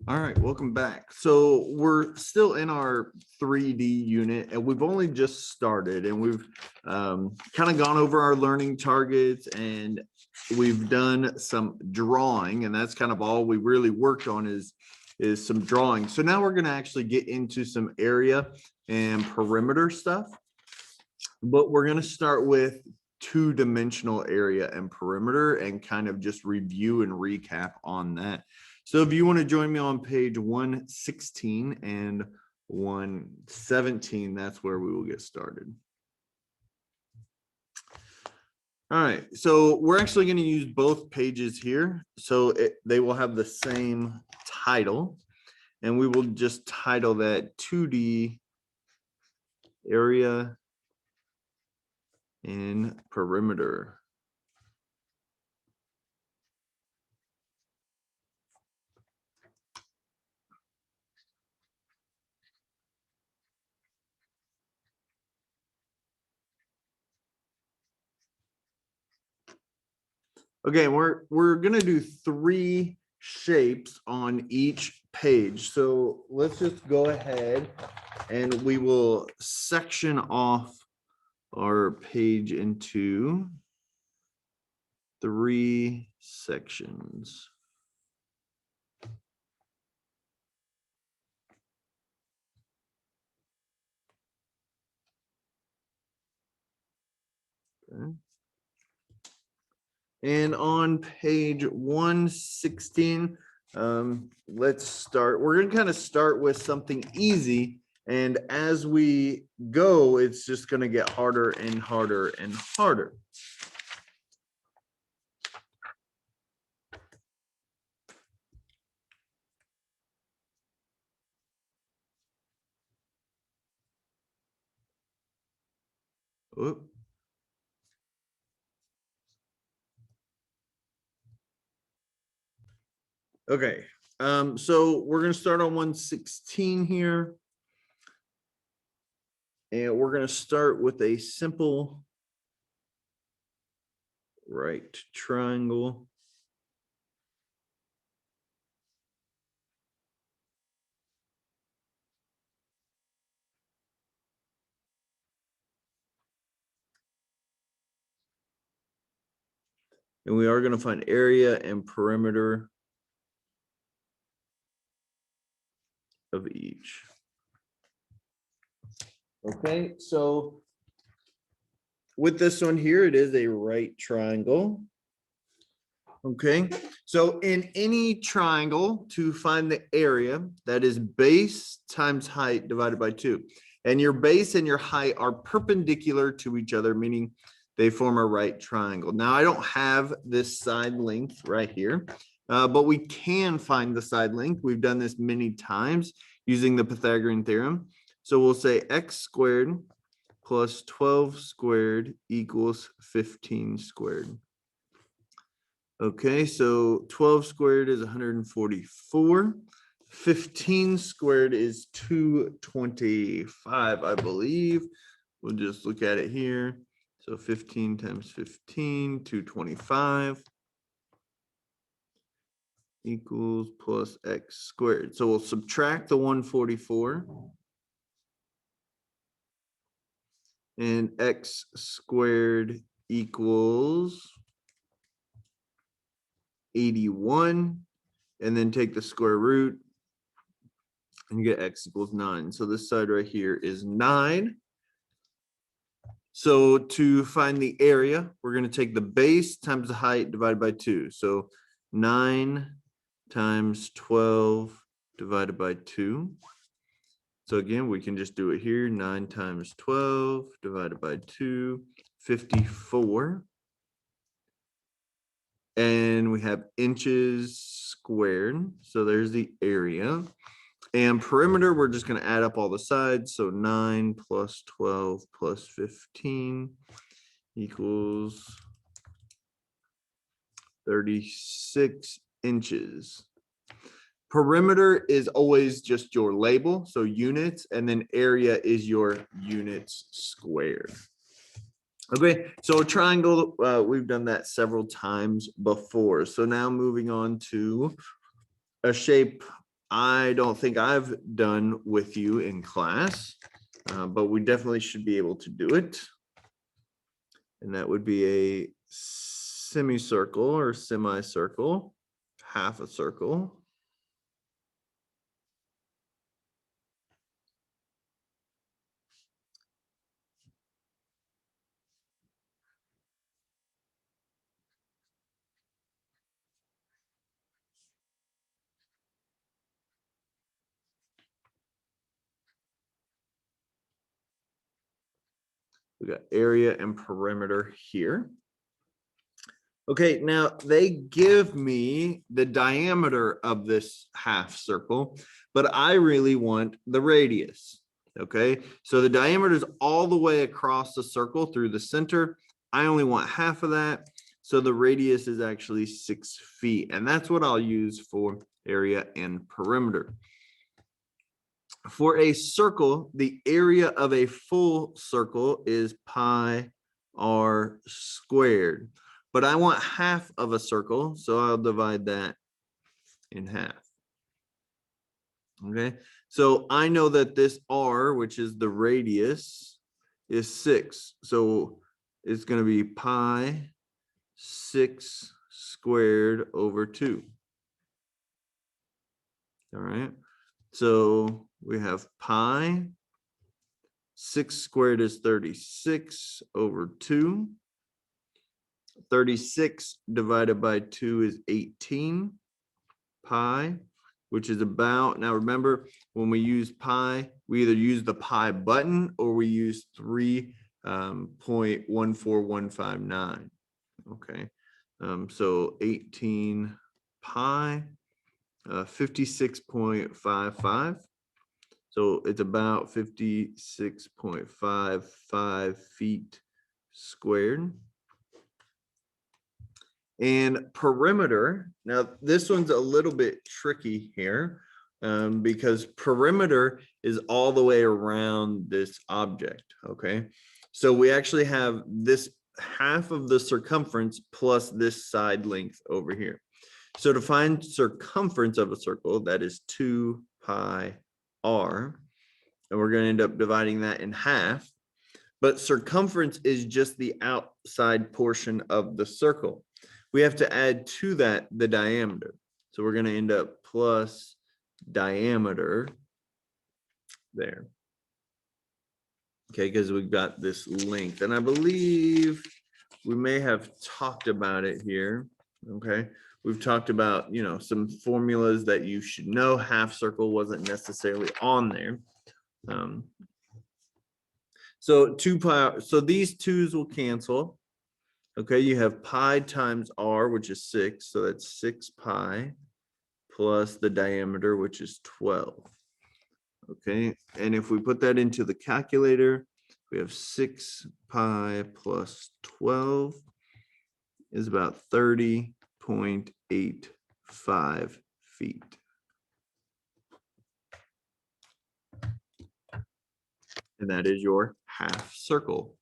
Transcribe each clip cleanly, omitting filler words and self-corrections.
All right, welcome back. So we're still in our 3D unit and we've only just started and we've kind of gone over our learning targets and we've done some drawing, and that's kind of all we really worked on is some drawing. So now we're going to actually get into some area and perimeter stuff, but we're going to start with two-dimensional area and perimeter and kind of just review and recap on that. So if you want to join me on page 116 and 117, that's where we will get started. All right, so we're actually going to use both pages here. So they will have the same title, and we will just title that 2D area and perimeter. Okay, we're gonna do 3 shapes on each page. So let's just go ahead and we will section off our page into 3 sections. Okay. And on page 116, let's start. We're going to kind of start with something easy. And as we go, it's just going to get harder and harder and harder. Oop. Okay, so we're going to start on 116 here. And we're going to start with a simple right triangle. And we are going to find area and perimeter of each. Okay, so with this one here, it is a right triangle. Okay, so in any triangle, to find the area, that is base times height divided by 2. And your base and your height are perpendicular to each other, meaning they form a right triangle. Now, I don't have this side length right here, but we can find the side length. We've done this many times using the Pythagorean theorem. So we'll say x squared plus 12 squared equals 15 squared. Okay, so 12 squared is 144. 15 squared is 225, I believe. We'll just look at it here. So 15 times 15, 225 equals plus x squared. So we'll subtract the 144. And x squared equals 81, and then take the square root and you get x equals 9. So this side right here is 9. So to find the area, we're going to take the base times the height divided by 2. So 9 times 12 divided by 2. So again, we can just do it here. 9 times 12 divided by 2, 54. And we have inches squared. So there's the area. And perimeter, we're just going to add up all the sides. So 9 plus 12 plus 15 equals 36 inches. Perimeter is always just your label, so units, and then area is your units squared. Okay, so a triangle, we've done that several times before. So now moving on to a shape I don't think I've done with you in class, but we definitely should be able to do it. And that would be a semicircle or semicircle, half a circle. We got area and perimeter here. Okay, now they give me the diameter of this half circle, but I really want the radius. Okay, so the diameter is all the way across the circle through the center. I only want half of that. So the radius is actually 6 feet, and that's what I'll use for area and perimeter. For a circle, the area of a full circle is pi r squared. But I want half of a circle, so I'll divide that in half. Okay, so I know that this r, which is the radius, is 6. So it's going to be pi 6 squared over 2. All right, so we have pi 6 squared is 36 over 2. 36 divided by 2 is 18 pi, which is about, now remember, when we use pi, we either use the pi button or we use 3.14159. Okay, so 18 pi, 56.55. So it's about 56.55 feet squared. And perimeter, now this one's a little bit tricky here because perimeter is all the way around this object, okay? So we actually have this half of the circumference plus this side length over here. So to find circumference of a circle, that is 2 pi r, and we're going to end up dividing that in half. But circumference is just the outside portion of the circle. We have to add to that the diameter. So we're going to end up plus diameter there. Okay, because we've got this length. And I believe we may have talked about it here. Okay, we've talked about, you know, some formulas that you should know. Half circle wasn't necessarily on there. So 2 pi, so these 2's will cancel. Okay, you have pi times r, which is 6. So that's 6 pi plus the diameter, which is 12. Okay, and if we put that into the calculator, we have 6 pi plus 12 is about 30.85 feet. And that is your half circle.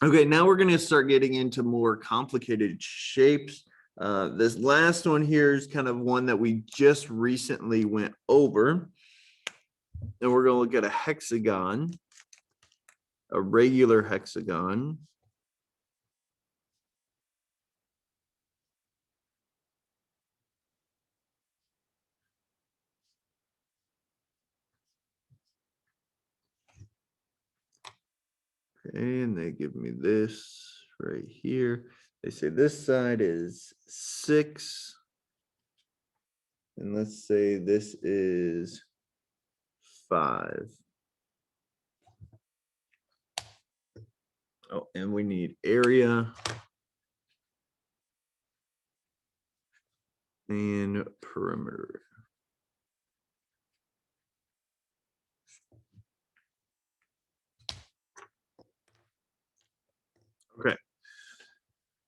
Okay, now we're going to start getting into more complicated shapes. This last one here is kind of one that we just recently went over. And we're going to look at a hexagon, a regular hexagon. Okay, and they give me this right here. They say this side is 6. And let's say this is 5. Oh, and we need area and perimeter. Okay.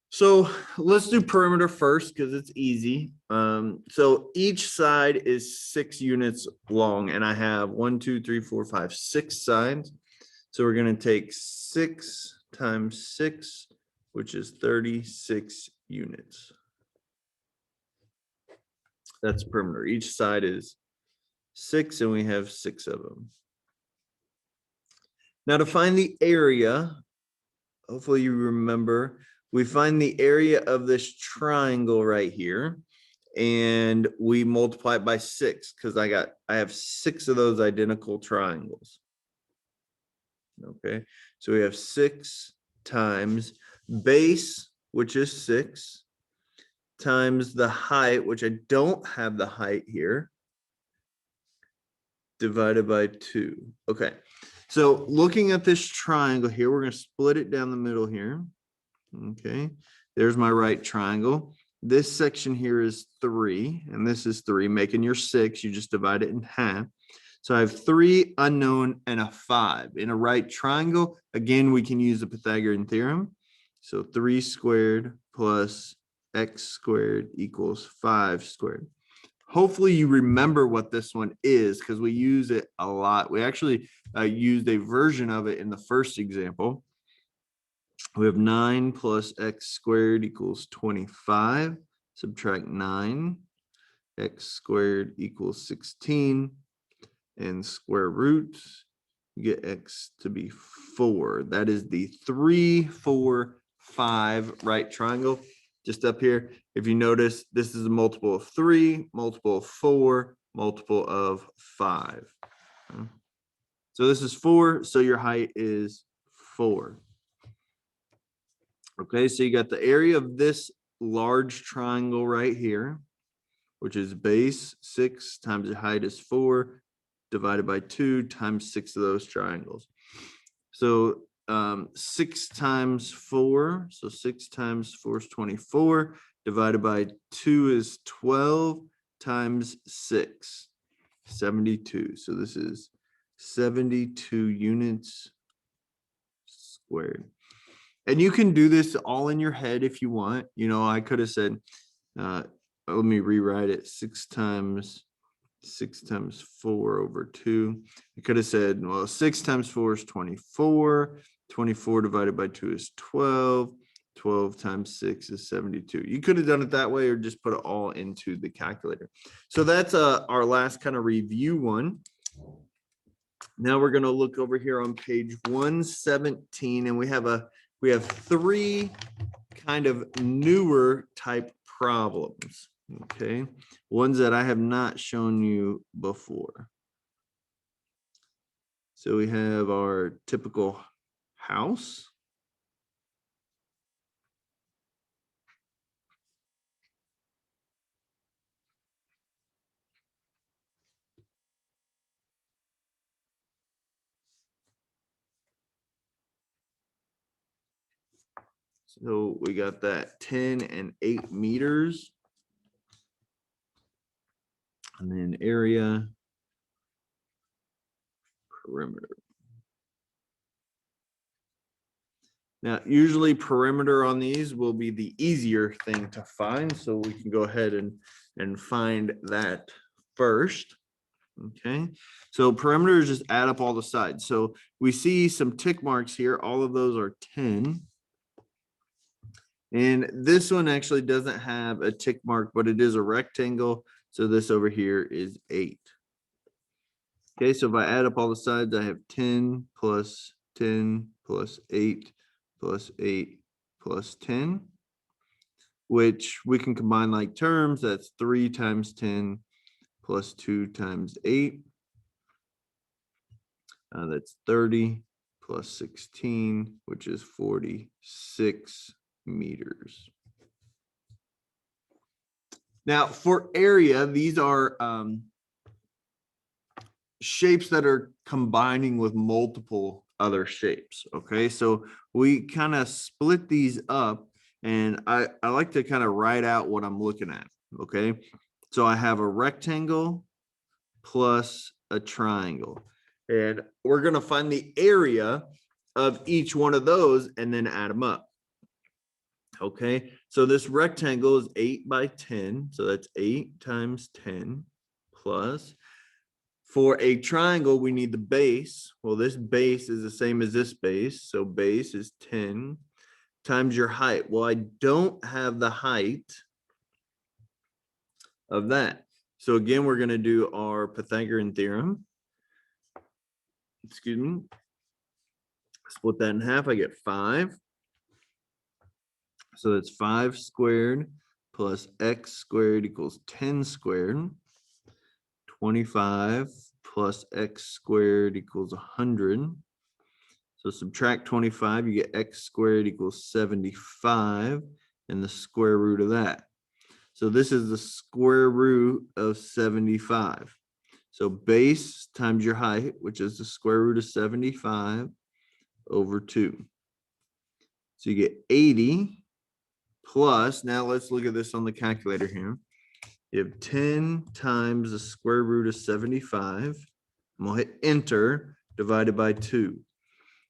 So let's do perimeter first because it's easy. So each side is 6 units long, and I have 1, 2, 3, 4, 5, 6 sides. So we're going to take 6 times 6, which is 36 units. That's perimeter. Each side is 6, and we have 6 of them. Now to find the area, hopefully you remember, we find the area of this triangle right here, and we multiply it by 6 because I have 6 of those identical triangles. Okay, so we have 6 times base, which is 6, times the height, which I don't have the height here, divided by 2. Okay, so looking at this triangle here, we're going to split it down the middle here. Okay, there's my right triangle. This section here is 3, and this is 3, making your 6. You just divide it in half. So I have 3 unknown and a 5. In a right triangle, again, we can use the Pythagorean theorem. So 3 squared plus x squared equals 5 squared. Hopefully you remember what this one is because we use it a lot. We actually used a version of it in the first example. We have 9 plus x squared equals 25. Subtract 9. X squared equals 16. And square roots, you get x to be 4. That is the 3, 4, 5 right triangle. Just up here, if you notice, this is a multiple of 3, multiple of 4, multiple of 5. So this is 4, so your height is 4. Okay, so you got the area of this large triangle right here, which is base 6 times the height is 4, divided by 2 times 6 of those triangles. So 6 times 4, so 6 times 4 is 24, divided by 2 is 12, times 6, 72. So this is 72 units squared. And you can do this all in your head if you want. You know, I could have said, let me rewrite it, 6 times 4 over 2. I could have said, well, 6 times 4 is 24. 24 divided by 2 is 12. 12 times 6 is 72. You could have done it that way or just put it all into the calculator. So that's our last kind of review one. Now we're going to look over here on page 117, and we have 3 kind of newer type problems. Okay, ones that I have not shown you before. So we have our typical house. So we got that 10 and 8 meters. And then area, perimeter. Now, usually perimeter on these will be the easier thing to find. So we can go ahead and find that first. Okay, so perimeter is just add up all the sides. So we see some tick marks here. All of those are 10. And this one actually doesn't have a tick mark, but it is a rectangle. So this over here is 8. Okay, so if I add up all the sides, I have 10 plus 10 plus 8 plus 8 plus 10, which we can combine like terms. That's 3 times 10 plus 2 times 8. That's 30 plus 16, which is 46 meters. Now for area, these are shapes that are combining with multiple other shapes. Okay, so we kind of split these up, and I like to kind of write out what I'm looking at. Okay, so I have a rectangle plus a triangle, and we're going to find the area of each one of those and then add them up. Okay, so this rectangle is 8 by 10, so that's 8 times 10 plus. For a triangle, we need the base. Well, this base is the same as this base, so base is 10 times your height. Well, I don't have the height of that. So again, we're going to do our Pythagorean theorem. Excuse me. Split that in half. I get 5. So that's 5 squared plus x squared equals 10 squared. 25 plus x squared equals 100. So subtract 25, you get x squared equals 75 and the square root of that. So this is the square root of 75. So base times your height, which is the square root of 75 over 2. So you get 80 plus, now let's look at this on the calculator here. You have 10 times the square root of 75. And we'll hit enter, divided by 2.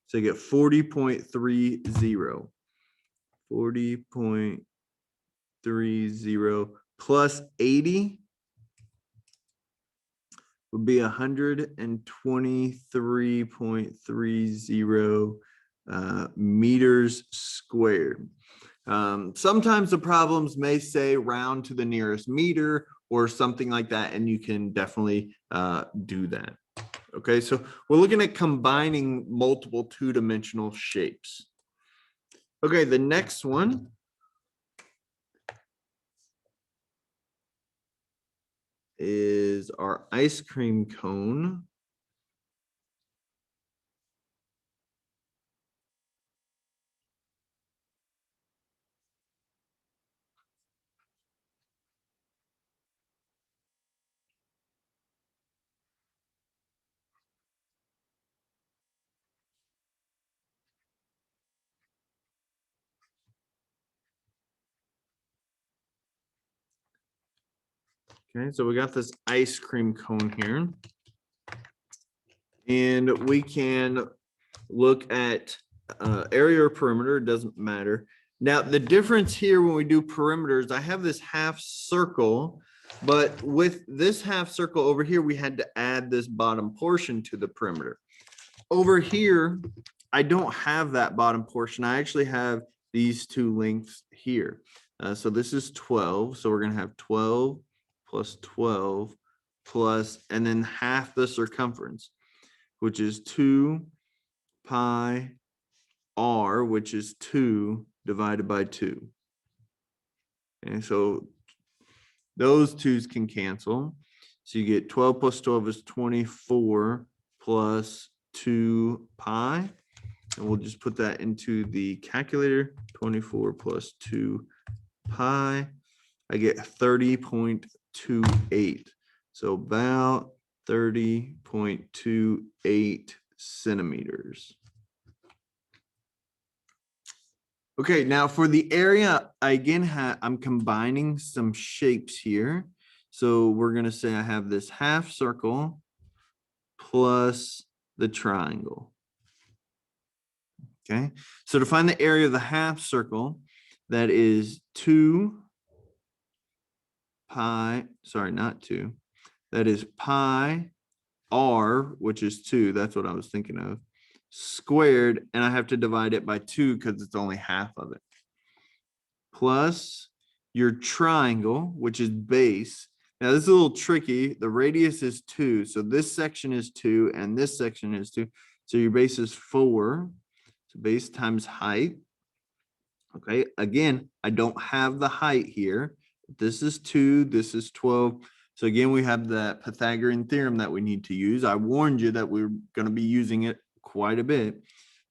So you get 40.30. 40.30 plus 80 would be 123.30 meters squared. Sometimes the problems may say round to the nearest meter or something like that, and you can definitely do that. Okay, so we're looking at combining multiple two-dimensional shapes. Okay, the next one is our ice cream cone. Okay, so we got this ice cream cone here. And we can look at area or perimeter, it doesn't matter. Now, the difference here when we do perimeters, I have this half circle, but with this half circle over here, we had to add this bottom portion to the perimeter. Over here, I don't have that bottom portion. I actually have these two lengths here. So this is 12. So we're going to have 12 plus 12 plus, and then half the circumference, which is 2 pi r, which is 2 divided by 2. And so those twos can cancel. So you get 12 plus 12 is 24 plus 2 pi. And we'll just put that into the calculator. 24 plus 2 pi. I get 30.28. So about 30.28 centimeters. Okay, now for the area, I again I'm combining some shapes here. So we're going to say I have this half circle plus the triangle. Okay, so to find the area of the half circle, that is 2 pi, sorry, not 2. That is pi r, which is 2. That's what I was thinking of. Squared, and I have to divide it by 2 because it's only half of it. Plus your triangle, which is base. Now this is a little tricky. The radius is 2. So this section is 2 and this section is 2. So your base is 4. So base times height. Okay, again, I don't have the height here. This is 2, this is 12. So again, we have that Pythagorean theorem that we need to use. I warned you that we're going to be using it quite a bit.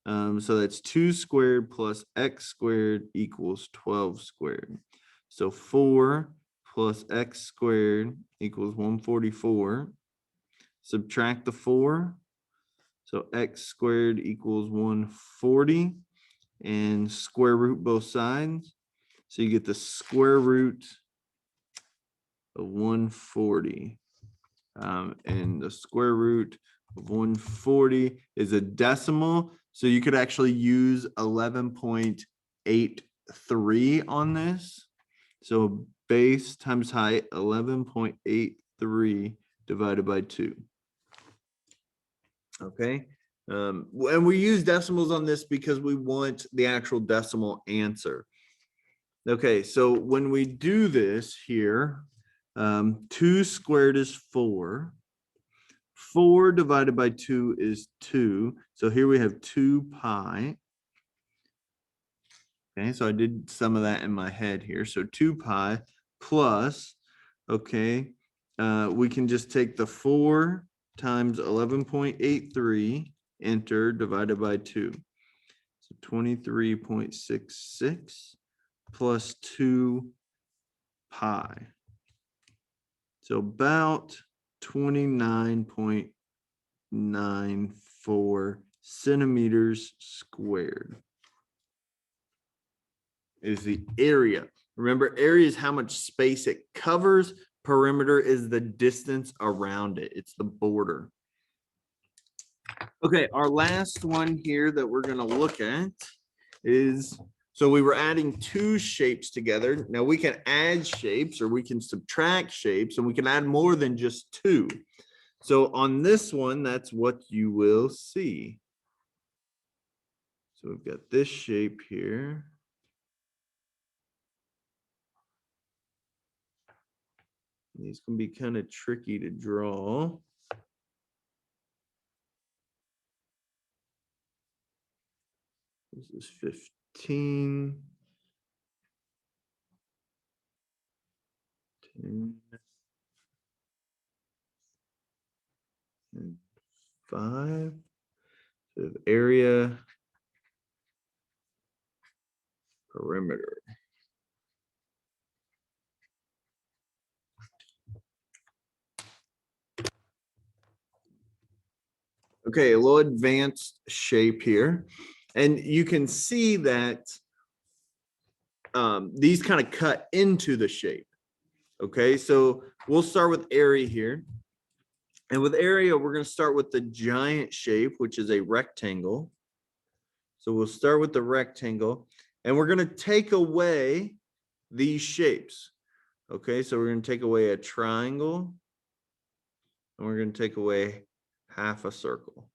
So that's 2 squared plus x squared equals 12 squared. So 4 plus x squared equals 144. Subtract the 4. So x squared equals 140. And square root both sides. So you get the square root of 140. And the square root of 140 is a decimal. So you could actually use 11.83 on this. So base times height, 11.83 divided by 2. Okay. And we use decimals on this because we want the actual decimal answer. Okay, so when we do this here, 2 squared is 4. 4 divided by 2 is 2. So here we have 2 pi. Okay, so I did some of that in my head here. So 2 pi plus, okay, we can just take the 4 times 11.83, enter, divided by 2. So 23.66 plus 2 pi. So about 29.94 centimeters squared is the area. Remember, area is how much space it covers. Perimeter is the distance around it. It's the border. Okay, our last one here that we're going to look at is, so we were adding 2 shapes together. Now we can add shapes or we can subtract shapes, and we can add more than just 2. So on this one, that's what you will see. So we've got this shape here. These can be kind of tricky to draw. This is 15. 10. And 5. So the area, perimeter. Okay, a little advanced shape here. And you can see that these kind of cut into the shape. Okay, so we'll start with area here. And with area, we're going to start with the giant shape, which is a rectangle. So we'll start with the rectangle, and we're going to take away these shapes. Okay, so we're going to take away a triangle, and we're going to take away half a circle.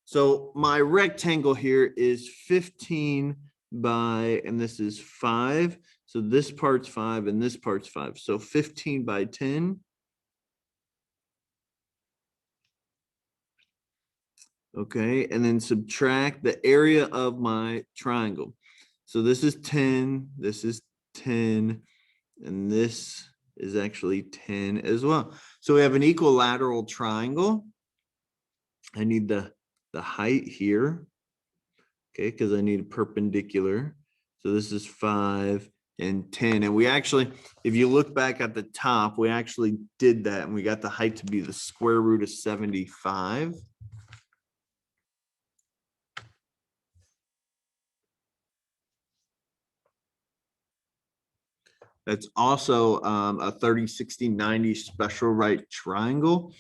So my rectangle here is 15 by, and this is 5. So this part's 5 and this part's 5. So 15 by 10. Okay, and then subtract the area of my triangle. So this is 10, this is 10, and this is actually 10 as well. So we have an equilateral triangle. I need the height here, okay, because I need a perpendicular. So this is 5 and 10. And we actually, if you look back at the top, we actually did that, and we got the height to be the square root of 75. That's also a 30, 60, 90 special right triangle.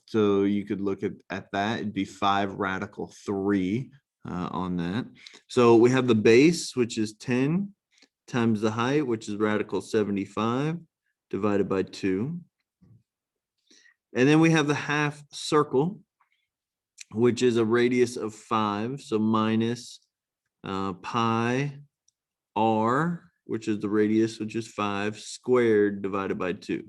So you could look at that. It'd be 5 radical 3 on that. So we have the base, which is 10 times the height, which is radical 75 divided by 2. And then we have the half circle, which is a radius of 5. So minus pi r, which is the radius, which is 5 squared divided by 2.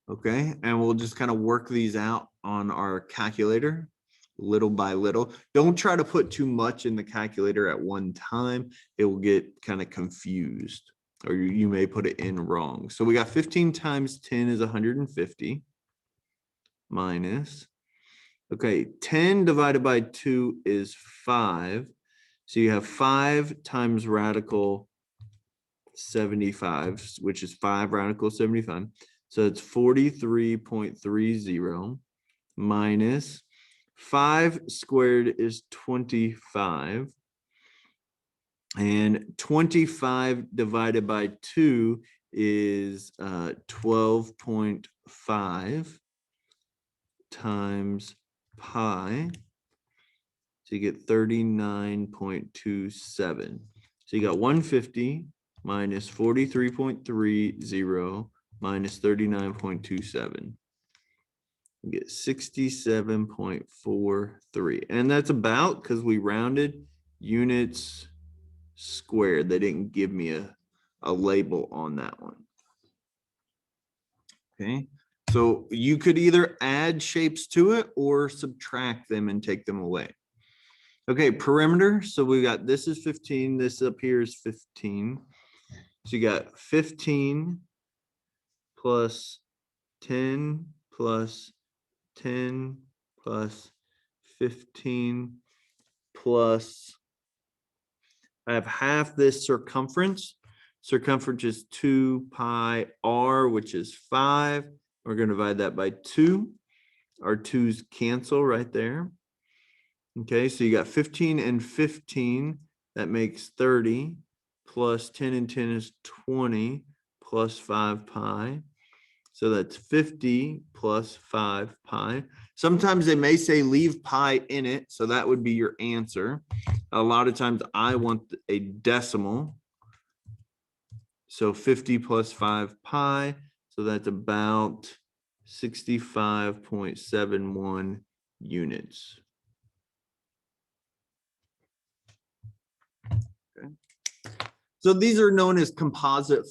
Okay, and we'll just kind of work these out on our calculator little by little. Don't try to put too much in the calculator at one time. It will get kind of confused, or you may put it in wrong. So we got 15 times 10 is 150 minus, okay, 10 divided by 2 is 5. So you have 5 times radical 75, which is 5 radical 75. So it's 43.30 minus 5 squared is 25. And 25 divided by 2 is 12.5 times pi. So you get 39.27. So you got 150 minus 43.30 minus 39.27. You get 67.43. And that's about, because we rounded, units squared. They didn't give me a label on that one. Okay, so you could either add shapes to it or subtract them and take them away. Okay, perimeter. So we got, this is 15. This up here is 15. So you got 15 plus 10 plus 10 plus 15 plus, I have half this circumference. Circumference is 2 pi r, which is 5. We're going to divide that by 2. Our 2's cancel right there. Okay, so you got 15 and 15. That makes 30. Plus 10 and 10 is 20. Plus 5 pi. So that's 50 plus 5 pi. Sometimes they may say leave pi in it. So that would be your answer. A lot of times I want a decimal. So 50 plus 5 pi. So that's about 65.71 units. Okay. So these are known as composite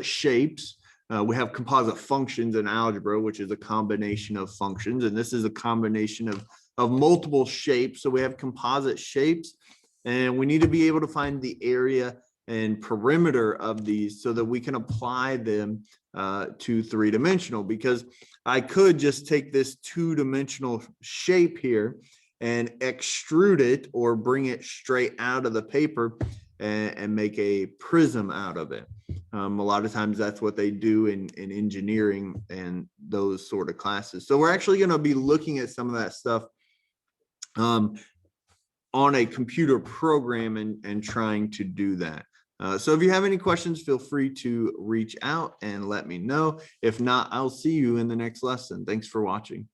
shapes. We have composite functions in algebra, which is a combination of functions, and this is a combination of multiple shapes. So we have composite shapes, and we need to be able to find the area and perimeter of these so that we can apply them to three-dimensional, because I could just take this two-dimensional shape here and extrude it or bring it straight out of the paper and make a prism out of it. A lot of times that's what they do in engineering and those sort of classes. So we're actually going to be looking at some of that stuff on a computer program and trying to do that. So if you have any questions, feel free to reach out and let me know. If not, I'll see you in the next lesson. Thanks for watching.